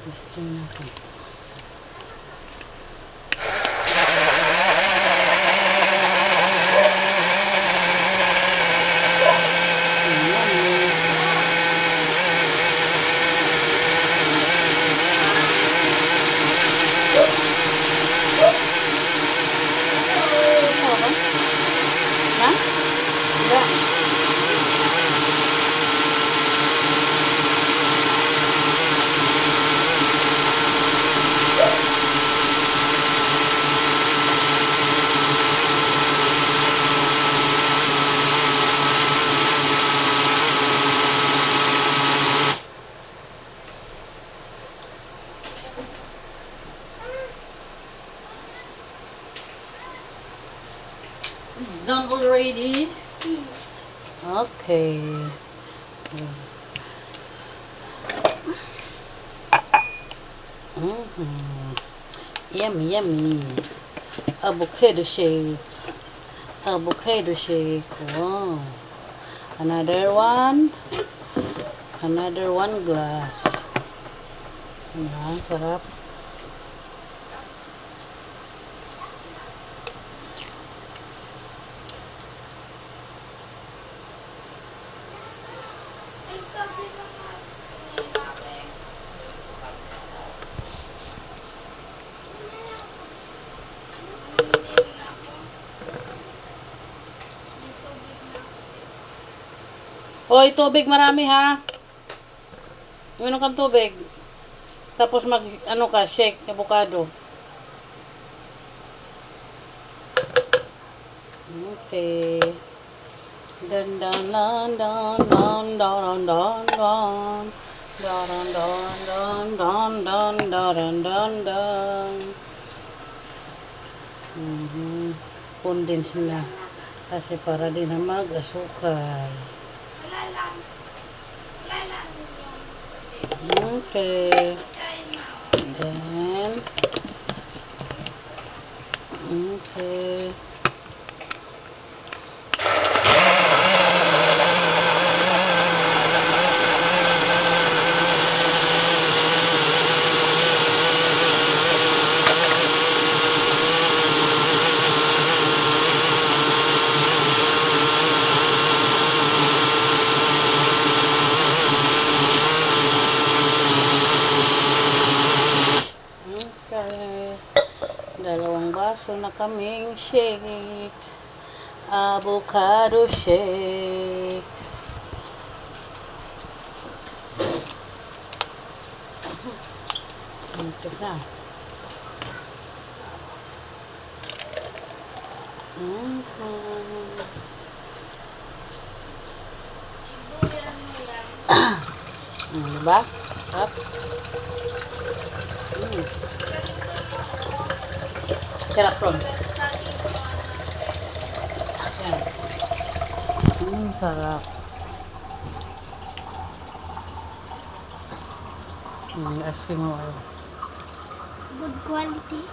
Testing natin. Ha? Enggak. It's done already. Okay. Yummy, yummy. Avocado shake. Avocado shake. Wow. Another one. Another one glass. Ayan, sarap. Oy, tubig marami ha. Uminom kang tubig. Tapos ano ka, shake avocado. Okay. Dan dan dan dan dan dan dan dan dan dan dan dan dan dan dan. Condense na kasi para din na mag-asukal. Okay. Then okay. Dalawang baso na kaming shake. Avocado shake. Ito na. Diba? Sarap. Sarap ron. Sarap. Asking mo. Good quality.